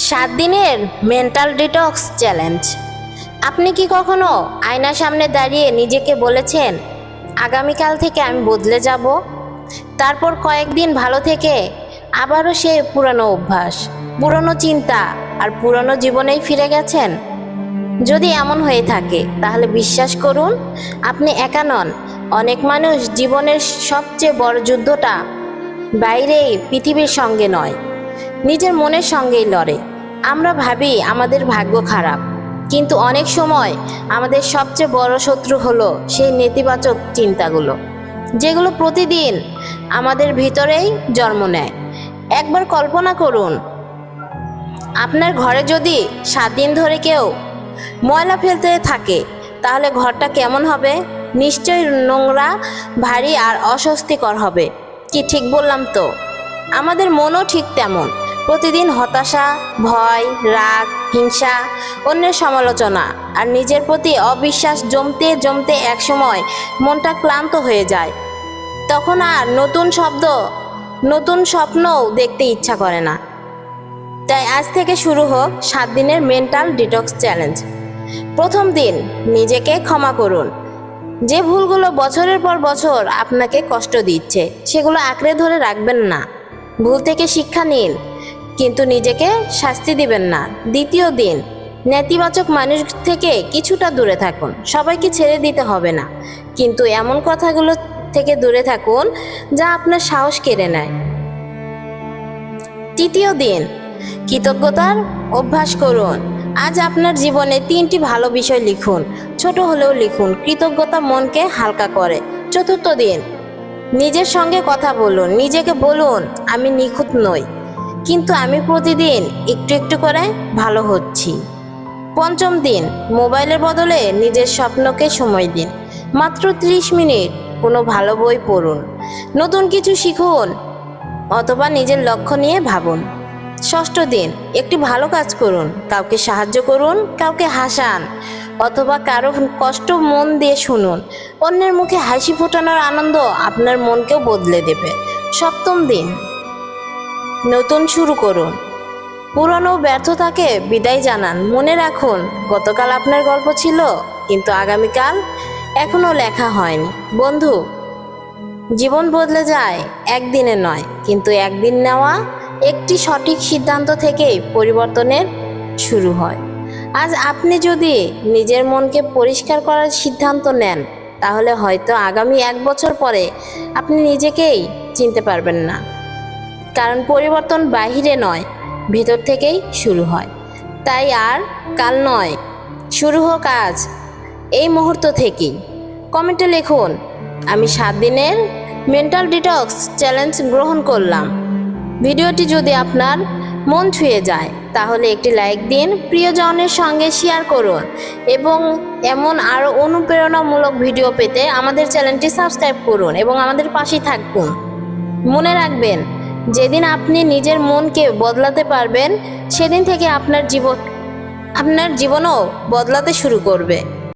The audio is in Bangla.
7 দিনের মেন্টাল ডিটক্স চ্যালেঞ্জ। আপনি কি কখনো আয়নার সামনে দাঁড়িয়ে নিজেকে বলেছেন, আগামীকাল থেকে আমি বদলে যাব? তারপর কয়েকদিন ভালো থেকে আবারও সে পুরনো অভ্যাস, পুরনো চিন্তা আর পুরনো জীবনেই ফিরে গেছেন? যদি এমন হয়ে থাকে তাহলে বিশ্বাস করুন, আপনি একা নন। অনেক মানুষ জীবনের সবচেয়ে বড় যুদ্ধটা বাইরে পৃথিবীর সঙ্গে নয়, নিজের মনের সঙ্গেই লড়ে। আমরা ভাবি আমাদের ভাগ্য খারাপ, কিন্তু অনেক সময় আমাদের সবচেয়ে বড় শত্রু হলো সেই নেতিবাচক চিন্তাগুলো, যেগুলো প্রতিদিন আমাদের ভিতরেই জন্ম নেয়। একবার কল্পনা করুন, আপনার ঘরে যদি 7 দিন ধরে কেউ ময়লা ফেলতে থাকে, তাহলে ঘরটা কেমন হবে? নিশ্চয়ই নোংরা, ভারী আর অস্বস্তিকর হবে। কি ঠিক বললাম তো? আমাদের মনও ঠিক তেমন। প্রতিদিন হতাশা, ভয়, রাগ, হিংসা, অন্যের সমালোচনা আর নিজের প্রতি অবিশ্বাস জমতে জমতে একসময় মনটা ক্লান্ত হয়ে যায়। তখন আর নতুন স্বপ্নও দেখতে ইচ্ছা করে না। তাই আজ থেকে শুরু হোক 7 দিনের মেন্টাল ডিটক্স চ্যালেঞ্জ। প্রথম দিন, নিজেকে ক্ষমা করুন। যে ভুলগুলো বছরের পর বছর আপনাকে কষ্ট দিচ্ছে, সেগুলো আঁকড়ে ধরে রাখবেন না। ভুল থেকে শিক্ষা নিন, কিন্তু নিজেকে শাস্তি দিবেন না। দ্বিতীয় দিন, নেতিবাচক মানুষ থেকে কিছুটা দূরে থাকুন। সবাইকে ছেড়ে দিতে হবে না, কিন্তু এমন কথাগুলো থেকে দূরে থাকুন যা আপনার সাহস কেড়ে নেয়। তৃতীয় দিন, কৃতজ্ঞতার অভ্যাস করুন। আজ আপনার জীবনে 3টি ভালো বিষয় লিখুন, ছোট হলেও লিখুন। কৃতজ্ঞতা মনকে হালকা করে। চতুর্থ দিন, নিজের সঙ্গে কথা বলুন। নিজেকে বলুন, আমি নিখুঁত নই, কিন্তু আমি প্রতিদিন একটু একটু করে ভালো হচ্ছি। পঞ্চম দিন, মোবাইলের বদলে নিজের স্বপ্নকে সময় দিন। মাত্র 30 মিনিট কোনো ভালো বই পড়ুন, নতুন কিছু শিখুন, অথবা নিজের লক্ষ্য নিয়ে ভাবুন। ষষ্ঠ দিন, একটি ভালো কাজ করুন। কাউকে সাহায্য করুন, কাউকে হাসান, অথবা কারো কষ্ট মন দিয়ে শুনুন। অন্যের মুখে হাসি ফোটানোর আনন্দ আপনার মনকেও বদলে দেবে। সপ্তম দিন, নতুন শুরু করুন। পুরনো ব্যর্থতাকে বিদায় জানান। মনে রাখুন, গতকাল আপনার গল্প ছিল, কিন্তু আগামীকাল এখনও লেখা হয়নি। বন্ধু, জীবন বদলে যায় একদিনে নয়, কিন্তু একদিন নেওয়া একটি সঠিক সিদ্ধান্ত থেকেই পরিবর্তনের শুরু হয়। আজ আপনি যদি নিজের মনকে পরিষ্কার করার সিদ্ধান্ত নেন, তাহলে হয়তো আগামী 1 বছর পরে আপনি নিজেকেই চিনতে পারবেন না। কারণ পরিবর্তন বাহিরে নয়, ভেতর থেকেই শুরু হয়। তাই আর কাল নয়, শুরু হোক আজ, এই মুহূর্ত থেকেই। কমেন্টে লিখুন, আমি 7 দিনের মেন্টাল ডিটক্স চ্যালেঞ্জ গ্রহণ করলাম। ভিডিওটি যদি আপনার মন ছুঁয়ে যায়, তাহলে একটি লাইক দিন, প্রিয়জনের সঙ্গে শেয়ার করুন, এবং এমন আরও অনুপ্রেরণামূলক ভিডিও পেতে আমাদের চ্যানেলটি সাবস্ক্রাইব করুন এবং আমাদের পাশেই থাকুন। মনে রাখবেন, যেদিন আপনি নিজের মনকে বদলাতে পারবেন, সেদিন থেকে আপনার জীবনও বদলাতে শুরু করবে।